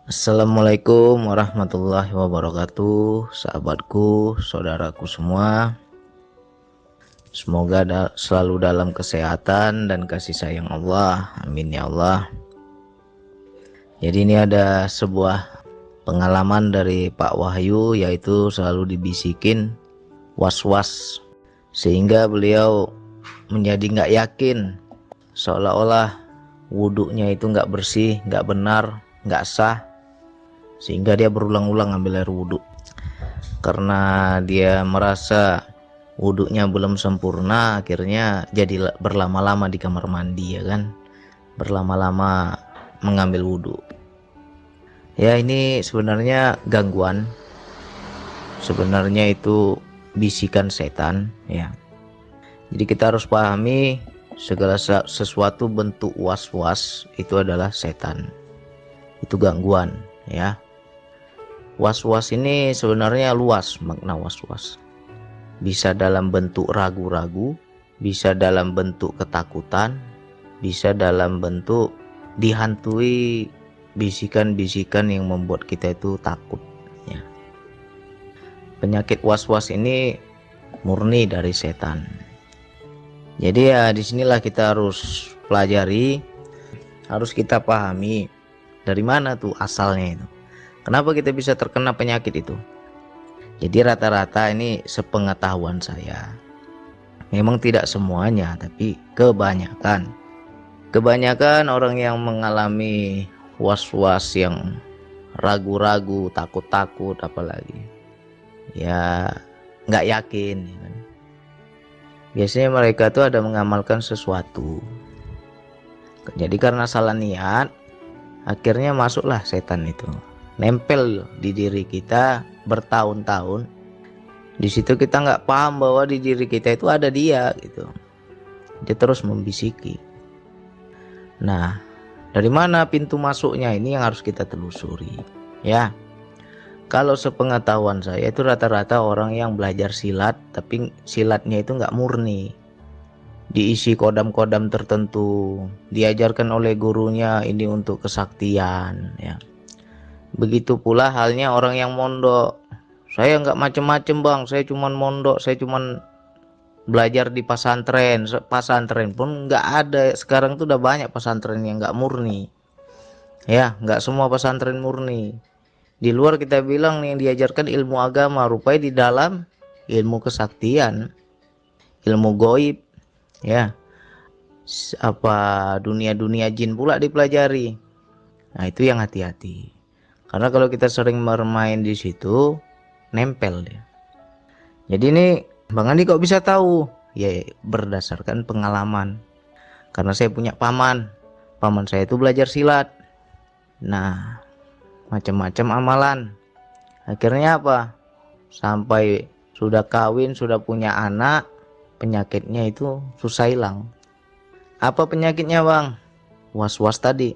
Assalamualaikum warahmatullahi wabarakatuh, sahabatku, saudaraku semua. Semoga selalu dalam kesehatan dan kasih sayang Allah. Amin ya Allah. Jadi ini ada sebuah pengalaman dari Pak Wahyu, yaitu selalu dibisikin was-was, sehingga beliau menjadi nggak yakin, seolah-olah wudhunya itu nggak bersih, nggak benar, nggak sah, sehingga dia berulang-ulang ambil air wudhu. Karena dia merasa wudhunya belum sempurna, akhirnya jadi berlama-lama di kamar mandi, ya kan, berlama-lama mengambil wudhu. Ya, ini sebenarnya gangguan, sebenarnya itu bisikan setan, ya. Jadi kita harus pahami segala sesuatu bentuk was-was itu adalah setan, itu gangguan, ya. Was-was ini sebenarnya luas makna was-was. Bisa dalam bentuk ragu-ragu, bisa dalam bentuk ketakutan, bisa dalam bentuk dihantui bisikan-bisikan yang membuat kita itu takut, ya. Penyakit was-was ini murni dari setan. Jadi ya disinilah kita harus pelajari, harus kita pahami dari mana tuh asalnya itu. Kenapa kita bisa terkena penyakit itu? Jadi rata-rata ini sepengetahuan saya, memang tidak semuanya, tapi kebanyakan orang yang mengalami was-was, yang ragu-ragu, takut-takut, apalagi ya nggak yakin, ya kan? Biasanya mereka tuh ada mengamalkan sesuatu, jadi karena salah niat akhirnya masuklah setan itu, nempel di diri kita bertahun-tahun. Di situ kita nggak paham bahwa di diri kita itu ada dia, gitu. Dia terus membisiki. Nah, dari mana pintu masuknya ini yang harus kita telusuri, ya. Kalau sepengetahuan saya itu rata-rata orang yang belajar silat, tapi silatnya itu nggak murni, diisi kodam-kodam tertentu, diajarkan oleh gurunya ini untuk kesaktian, ya. Begitu pula halnya orang yang mondok. Saya nggak macem-macem bang, saya cuman mondok, saya cuman belajar di pesantren. Pesantren pun nggak ada, sekarang tuh udah banyak pesantren yang nggak murni, ya. Nggak semua pesantren murni. Di luar kita bilang nih yang diajarkan ilmu agama, rupanya di dalam ilmu kesaktian, ilmu goib, ya. Apa dunia-dunia jin pula dipelajari. Nah, itu yang hati-hati. Karena kalau kita sering bermain di situ, nempel dia. Jadi ini Bang Andi kok bisa tahu? Ya berdasarkan pengalaman. Karena saya punya paman saya itu belajar silat. Nah, macam-macam amalan. Akhirnya apa? Sampai sudah kawin, sudah punya anak, penyakitnya itu susah hilang. Apa penyakitnya bang? Was-was tadi.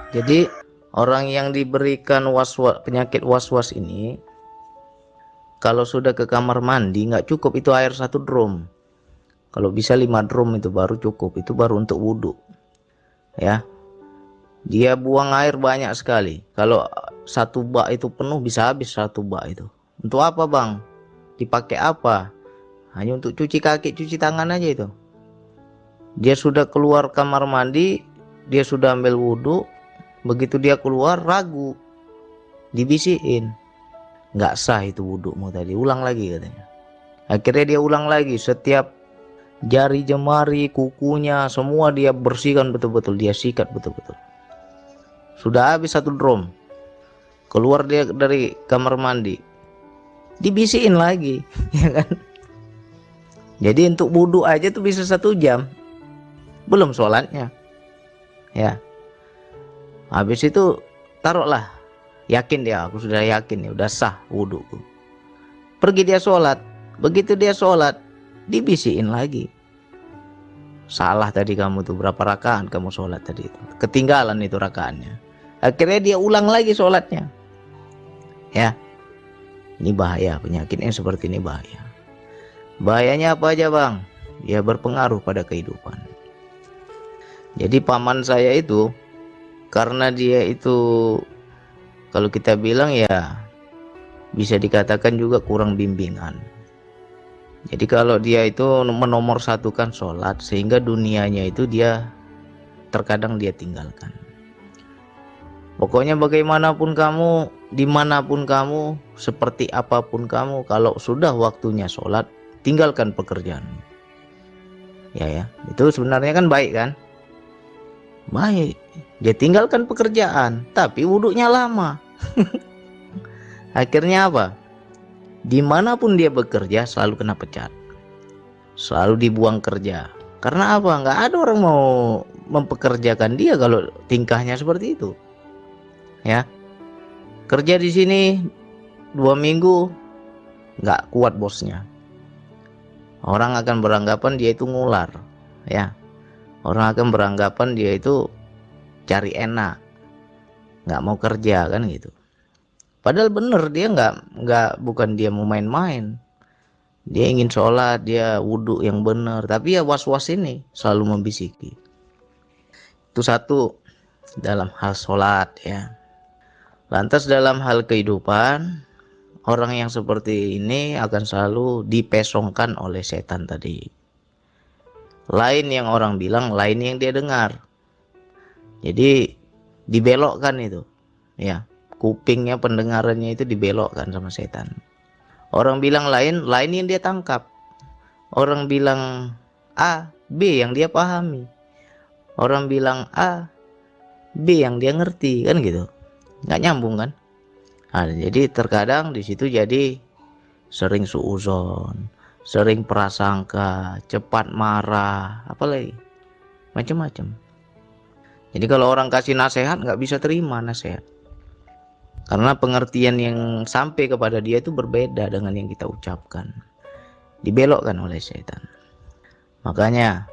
Jadi orang yang diberikan penyakit was-was ini, kalau sudah ke kamar mandi nggak cukup itu air 1 drum. Kalau bisa 5 drum itu baru cukup, itu baru untuk wudhu, ya. Dia buang air banyak sekali. Kalau 1 bak itu penuh bisa habis 1 bak itu. Untuk apa bang? Dipakai apa? Hanya untuk cuci kaki, cuci tangan aja itu. Dia sudah keluar kamar mandi, dia sudah ambil wudhu, begitu dia keluar ragu, dibisikin, nggak sah itu wudhumu tadi, ulang lagi katanya. Akhirnya dia ulang lagi, setiap jari jemari, kukunya, semua dia bersihkan betul-betul, dia sikat betul-betul. Sudah habis 1 drum, keluar dia dari kamar mandi, dibisikin lagi, ya kan. Jadi untuk wudhu aja tuh bisa 1 jam, belum sholatnya, ya. Habis itu taruhlah, yakin dia, aku sudah yakin ya udah sah wudhuku. Pergi dia sholat, begitu dia sholat dibisikin lagi. Salah tadi kamu tuh, berapa rakaat kamu sholat tadi itu, ketinggalan itu rakaatnya. Akhirnya dia ulang lagi sholatnya, ya. Ini bahaya, penyakitnya seperti ini bahaya. Bahayanya apa aja bang? Dia berpengaruh pada kehidupan. Jadi paman saya itu karena dia itu kalau kita bilang ya bisa dikatakan juga kurang bimbingan. Jadi kalau dia itu menomorsatukan sholat sehingga dunianya itu dia terkadang dia tinggalkan. Pokoknya bagaimanapun kamu, dimanapun kamu, seperti apapun kamu, kalau sudah waktunya sholat, tinggalkan pekerjaan. Ya, itu sebenarnya kan baik kan? Baik, dia tinggalkan pekerjaan, tapi wudhunya lama. Akhirnya apa? Dimanapun dia bekerja selalu kena pecat, selalu dibuang kerja. Karena apa? Nggak ada orang mau mempekerjakan dia kalau tingkahnya seperti itu. Ya, kerja di sini 2 minggu nggak kuat bosnya. Orang akan beranggapan dia itu ngular, ya. Orang akan beranggapan dia itu cari enak, nggak mau kerja kan gitu. Padahal bener dia bukan dia mau main-main. Dia ingin sholat, dia wudhu yang benar. Tapi ya was-was ini selalu membisiki. Itu satu dalam hal sholat ya. Lantas dalam hal kehidupan, orang yang seperti ini akan selalu dipesongkan oleh setan tadi. Lain yang orang bilang, lain yang dia dengar. Jadi dibelokkan itu ya. Kupingnya, pendengarannya itu dibelokkan sama setan. Orang bilang lain, lain yang dia tangkap. Orang bilang A, B yang dia pahami. Orang bilang A, B yang dia ngerti, kan gitu. Nggak nyambung kan? Nah, jadi terkadang di situ jadi sering suuzon, sering prasangka, cepat marah, apalagi macam-macam. Jadi kalau orang kasih nasihat nggak bisa terima nasihat. Karena pengertian yang sampai kepada dia itu berbeda dengan yang kita ucapkan. Dibelokkan oleh setan. Makanya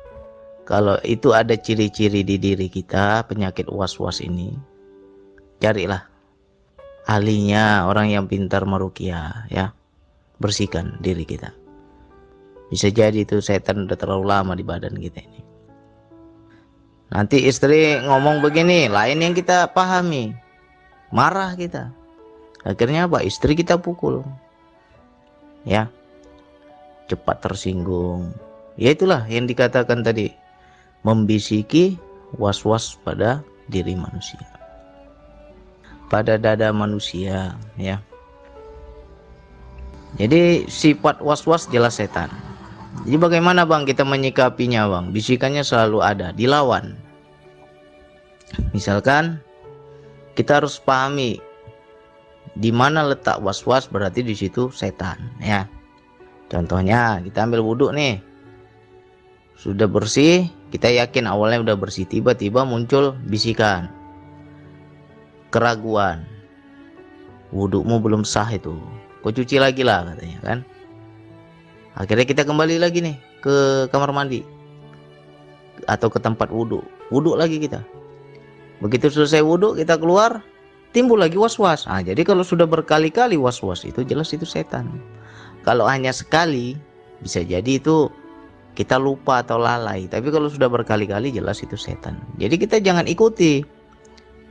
kalau itu ada ciri-ciri di diri kita, penyakit was-was ini, carilah ahlinya, orang yang pintar meruqyah ya. Bersihkan diri kita. Bisa jadi itu setan udah terlalu lama di badan kita ini. Nanti istri ngomong begini, lain yang kita pahami. Marah kita. Akhirnya apa? Istri kita pukul. Ya. Cepat tersinggung. Ya itulah yang dikatakan tadi. Membisiki was-was pada diri manusia. Pada dada manusia, ya. Jadi sifat was-was jelas setan. Jadi bagaimana Bang kita menyikapinya Bang? Bisikannya selalu ada, dilawan. Misalkan kita harus pahami di mana letak was-was, berarti di situ setan ya. Contohnya kita ambil wudhu nih, sudah bersih, kita yakin awalnya udah bersih, tiba-tiba muncul bisikan, keraguan, wudhumu belum sah itu, kau cuci lagi lah katanya kan. Akhirnya kita kembali lagi nih ke kamar mandi atau ke tempat wudhu, wudhu lagi kita. Begitu selesai wudhu kita keluar, timbul lagi was-was. Nah, jadi kalau sudah berkali-kali was-was itu jelas itu setan. Kalau hanya sekali bisa jadi itu kita lupa atau lalai. Tapi kalau sudah berkali-kali jelas itu setan. Jadi kita jangan ikuti.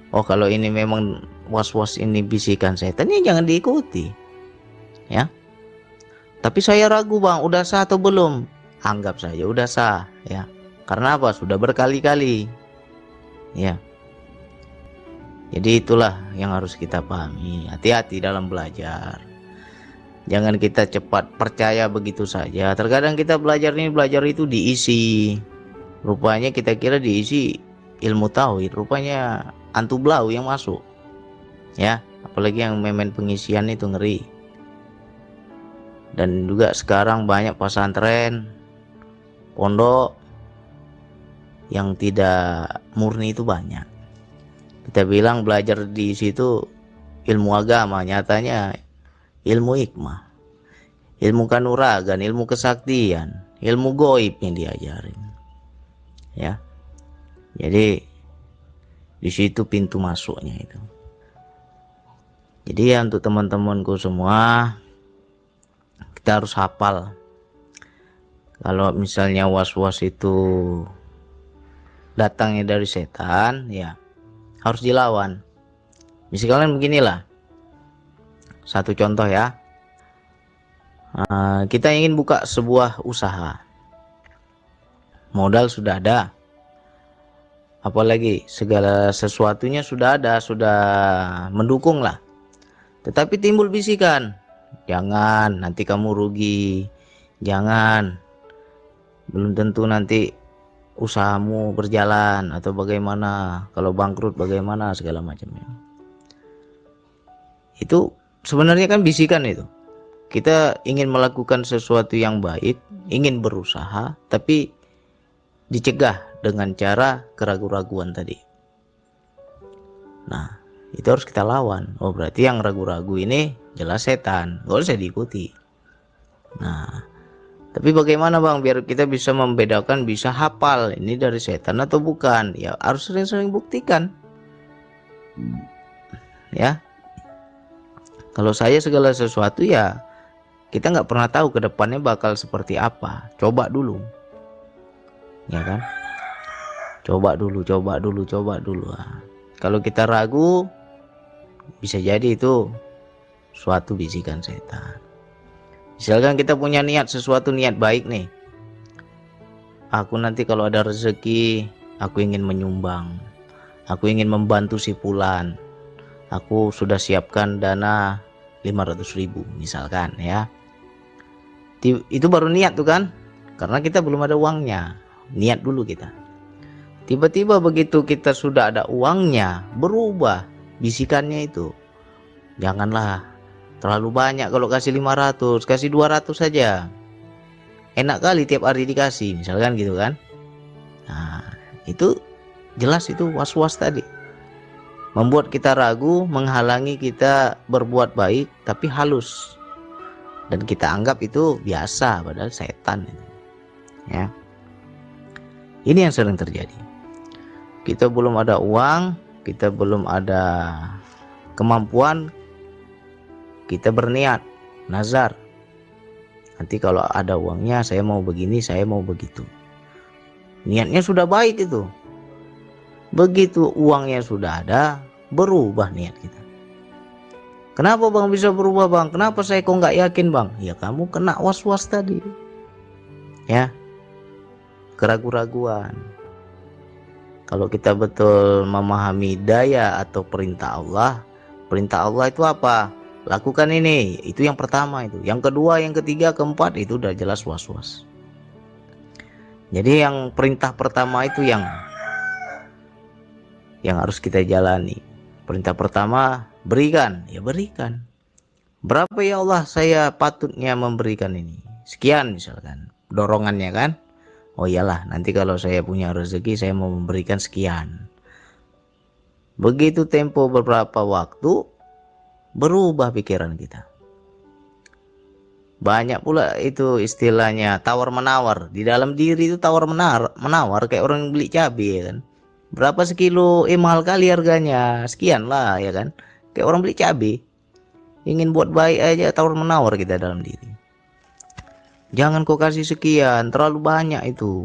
Oh kalau ini memang was-was ini bisikan setan, ya jangan diikuti. Ya. Tapi saya ragu Bang, udah sah atau belum? Anggap saja udah sah ya. Karena apa? Sudah berkali-kali. Ya. Jadi itulah yang harus kita pahami. Hati-hati dalam belajar. Jangan kita cepat percaya begitu saja. Terkadang kita belajar itu diisi. Rupanya kita kira diisi ilmu tauhid. Rupanya antu blau yang masuk. Ya, apalagi yang memen pengisian itu ngeri. Dan juga sekarang banyak pesantren, pondok yang tidak murni itu banyak. Kita bilang belajar di situ ilmu agama, nyatanya ilmu hikmah, ilmu kanuragan, ilmu kesaktian, ilmu goib yang diajarin. Ya. Jadi di situ pintu masuknya itu. Jadi ya untuk teman-temanku semua, kita harus hafal. Kalau misalnya was-was itu datangnya dari setan, ya harus dilawan. Misalkan beginilah, satu contoh ya. Kita ingin buka sebuah usaha, modal sudah ada, apalagi segala sesuatunya sudah ada, sudah mendukung lah. Tetapi timbul bisikan, jangan, nanti kamu rugi, jangan, belum tentu nanti usahamu berjalan, atau bagaimana, kalau bangkrut bagaimana, segala macamnya. Itu sebenarnya kan bisikan itu. Kita ingin melakukan sesuatu yang baik, ingin berusaha, tapi dicegah dengan cara keraguan-raguan tadi. Nah, itu harus kita lawan. Oh, berarti yang ragu-ragu ini jelas setan, gak usah diikuti. Nah, tapi bagaimana bang biar kita bisa membedakan, bisa hafal ini dari setan atau bukan? Ya harus sering-sering buktikan. Ya, kalau saya segala sesuatu ya kita nggak pernah tahu ke depannya bakal seperti apa. Coba dulu, ya kan? Coba dulu. Nah, kalau kita ragu, bisa jadi itu suatu bisikan setan. Misalkan kita punya niat sesuatu, niat baik nih. Aku nanti kalau ada rezeki, aku ingin menyumbang. Aku ingin membantu si fulan. Aku sudah siapkan dana 500.000 misalkan ya. Itu baru niat tuh kan, karena kita belum ada uangnya. Niat dulu kita. Tiba-tiba begitu kita sudah ada uangnya, berubah bisikannya itu. Janganlah terlalu banyak, kalau kasih 500, kasih 200 saja. Enak kali tiap hari dikasih, misalkan gitu kan. Nah, itu jelas itu was-was tadi. Membuat kita ragu, menghalangi kita berbuat baik, tapi halus. Dan kita anggap itu biasa, padahal setan itu. Ya. Ini yang sering terjadi. Kita belum ada uang, kita belum ada kemampuan, kita berniat, nazar. Nanti kalau ada uangnya saya mau begini, saya mau begitu. Niatnya sudah baik itu. Begitu uangnya sudah ada, berubah niat kita. Kenapa bang bisa berubah bang? Kenapa saya kok nggak yakin bang? Ya kamu kena was-was tadi. Ya, keraguan-raguan. Kalau kita betul memahami daya atau perintah Allah itu apa? Lakukan ini, itu yang pertama itu. Yang kedua, yang ketiga, keempat itu udah jelas was-was. Jadi yang perintah pertama itu yang harus kita jalani. Perintah pertama, berikan, ya berikan. Berapa ya Allah saya patutnya memberikan ini? Sekian misalkan, dorongannya kan. Oh iyalah, nanti kalau saya punya rezeki saya mau memberikan sekian. Begitu tempo beberapa waktu, berubah pikiran kita. Banyak pula itu istilahnya tawar menawar. Di dalam diri itu tawar menawar kayak orang beli cabai ya kan. Berapa sekilo? Mahal kali harganya. Sekian lah ya kan. Kayak orang beli cabai. Ingin buat baik aja tawar menawar kita dalam diri. Jangan kau kasih sekian, terlalu banyak itu.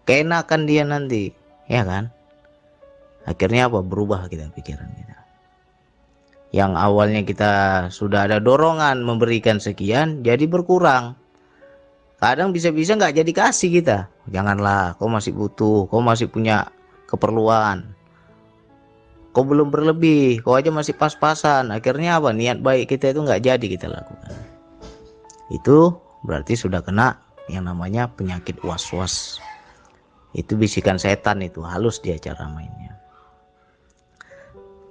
Keenakan dia nanti, ya kan? Akhirnya apa? Berubah kita pikiran kita. Yang awalnya kita sudah ada dorongan memberikan sekian, jadi berkurang. Kadang bisa-bisa nggak jadi kasih kita. Janganlah, kau masih butuh, kau masih punya keperluan. Kau belum berlebih, kau aja masih pas-pasan. Akhirnya apa? Niat baik kita itu nggak jadi kita lakukan. Itu berarti sudah kena yang namanya penyakit was-was. Itu bisikan setan itu, halus dia cara mainnya.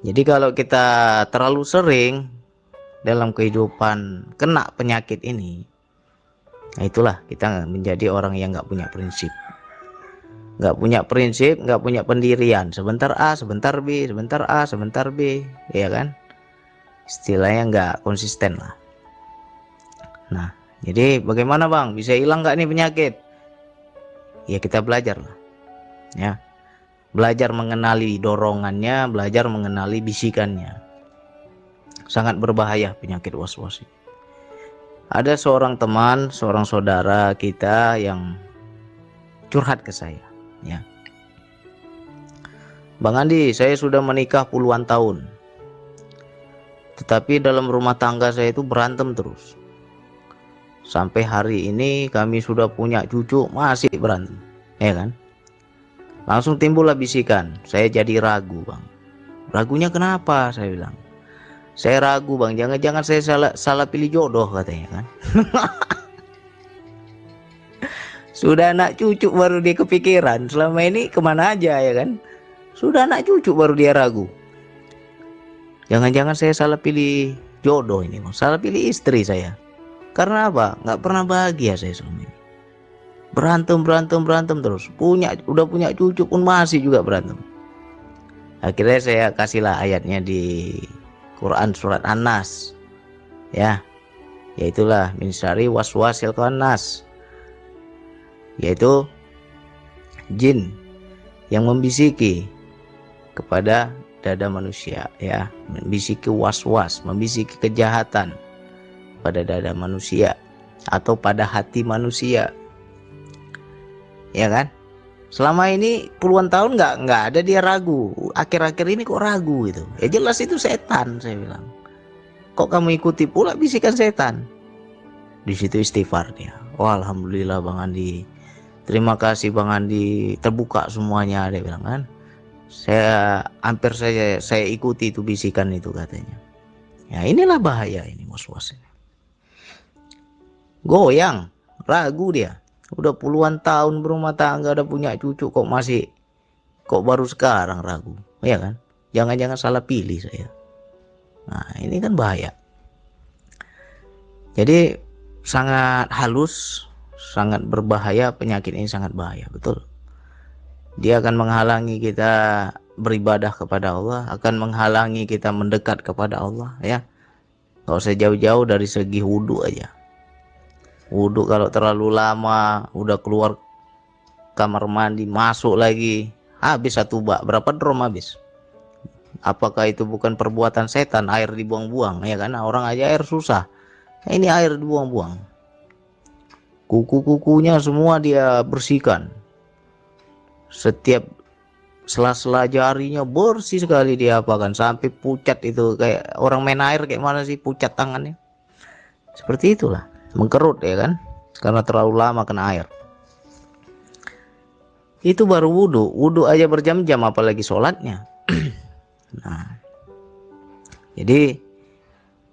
Jadi kalau kita terlalu sering dalam kehidupan kena penyakit ini, nah itulah kita menjadi orang yang nggak punya prinsip. Nggak punya prinsip, nggak punya pendirian. Sebentar A, sebentar B, sebentar A, sebentar B, ya kan? Istilahnya nggak konsisten lah. Nah, jadi bagaimana bang? Bisa hilang nggak nih penyakit? Ya kita belajar lah. Ya, belajar mengenali dorongannya, belajar mengenali bisikannya. Sangat berbahaya penyakit was-was. Ada seorang teman, seorang saudara kita yang curhat ke saya. Ya, Bang Andi, saya sudah menikah puluhan tahun, tetapi dalam rumah tangga saya itu berantem terus. Sampai hari ini kami sudah punya cucu masih berantem, ya kan? Langsung timbullah bisikan, saya jadi ragu bang. Ragunya kenapa? Saya bilang, saya ragu bang, jangan-jangan saya salah pilih jodoh katanya kan. Sudah anak cucu baru dia kepikiran, selama ini kemana aja ya kan. Sudah anak cucu baru dia ragu. Jangan-jangan saya salah pilih jodoh ini bang, salah pilih istri saya. Karena apa? Nggak pernah bahagia saya selama ini. Berantem terus. Udah punya cucu pun masih juga berantem. Akhirnya saya kasihlah ayatnya di Quran surat An-Nas. Ya. Yaitulah min syarri waswasil khannas. Yaitu jin yang membisiki kepada dada manusia, ya, membisiki waswas, membisiki kejahatan pada dada manusia atau pada hati manusia, ya kan? Selama ini puluhan tahun nggak ada dia ragu, akhir-akhir ini kok ragu gitu. Ya jelas itu setan, saya bilang. Kok kamu ikuti pula bisikan setan? Di situ istighfar dia. Oh alhamdulillah Bang Andi, terima kasih Bang Andi, terbuka semuanya, dia bilang kan. Hampir saya ikuti itu bisikan itu katanya. Ya inilah bahaya ini was-was ini. Goyang, ragu dia. Udah puluhan tahun berumah tangga, udah punya cucu, kok baru sekarang ragu, ya kan? Jangan-jangan salah pilih saya. Nah ini kan bahaya. Jadi sangat halus, sangat berbahaya, penyakit ini sangat bahaya, betul. Dia akan menghalangi kita beribadah kepada Allah, akan menghalangi kita mendekat kepada Allah, ya. Gak usah jauh-jauh dari segi wudhu aja. Wudhu kalau terlalu lama, udah keluar kamar mandi, masuk lagi, habis satu bak, berapa drum habis. Apakah itu bukan perbuatan setan, air dibuang-buang, ya kan? Orang aja air susah, ini air dibuang-buang. Kuku-kukunya semua dia bersihkan. Setiap sela-sela jarinya bersih sekali dia apakan, sampai pucat itu, kayak orang main air kayak mana sih pucat tangannya. Seperti itulah, mengkerut ya kan, karena terlalu lama kena air. Itu baru wudhu aja berjam-jam, apalagi sholatnya. Nah, jadi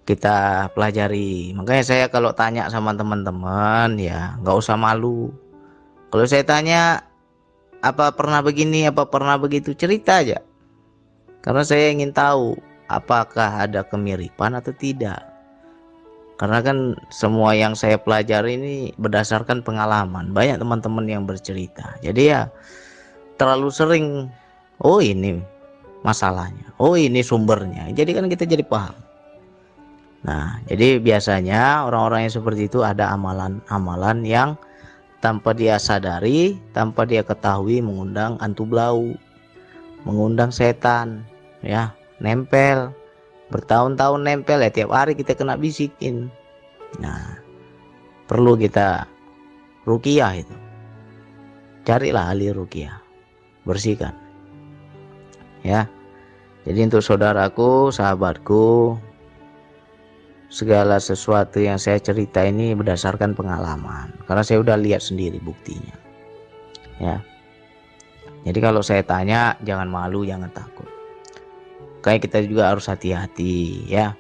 kita pelajari. Makanya saya kalau tanya sama teman-teman ya nggak usah malu. Kalau saya tanya apa pernah begini, apa pernah begitu, cerita aja. Karena saya ingin tahu apakah ada kemiripan atau tidak. Karena kan semua yang saya pelajari ini berdasarkan pengalaman. Banyak teman-teman yang bercerita. Jadi ya terlalu sering, oh ini masalahnya, oh ini sumbernya. Jadi kan kita jadi paham. Nah, jadi biasanya orang-orang yang seperti itu ada amalan-amalan yang tanpa dia sadari, tanpa dia ketahui mengundang hantu blau, mengundang setan, ya, nempel. Bertahun-tahun nempel ya, tiap hari kita kena bisikin. Nah, perlu kita ruqyah itu. Carilah ahli ruqyah, bersihkan. Ya. Jadi untuk saudaraku, sahabatku, segala sesuatu yang saya cerita ini berdasarkan pengalaman. Karena saya udah lihat sendiri buktinya. Ya. Jadi kalau saya tanya, jangan malu, jangan takut. Kayak kita juga harus hati-hati ya.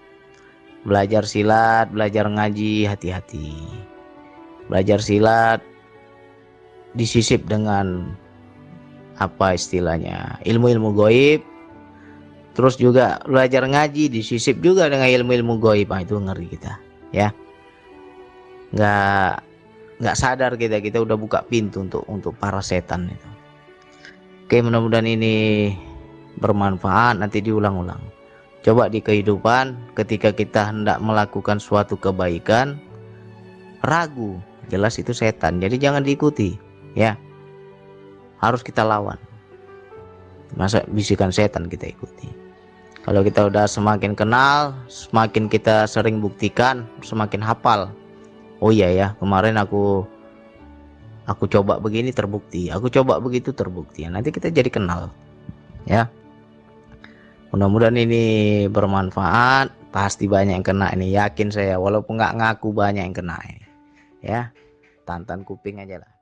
Belajar silat, belajar ngaji, hati-hati. Belajar silat disisip dengan apa istilahnya, ilmu-ilmu gaib. Terus juga belajar ngaji disisip juga dengan ilmu-ilmu gaib. Nah, itu ngeri kita ya. Nggak sadar kita udah buka pintu untuk para setan itu. Oke, mudah-mudahan ini bermanfaat, nanti diulang-ulang. Coba di kehidupan ketika kita hendak melakukan suatu kebaikan, ragu, jelas itu setan. Jadi jangan diikuti ya. Harus kita lawan. Masa bisikan setan kita ikuti. Kalau kita udah semakin kenal, semakin kita sering buktikan, semakin hafal. Oh iya ya, kemarin aku coba begini terbukti, aku coba begitu terbukti. Nanti kita jadi kenal ya. Mudah-mudahan ini bermanfaat. Pasti banyak yang kena ini, yakin saya, walaupun nggak ngaku banyak yang kena ini. Ya, tantan kuping aja lah.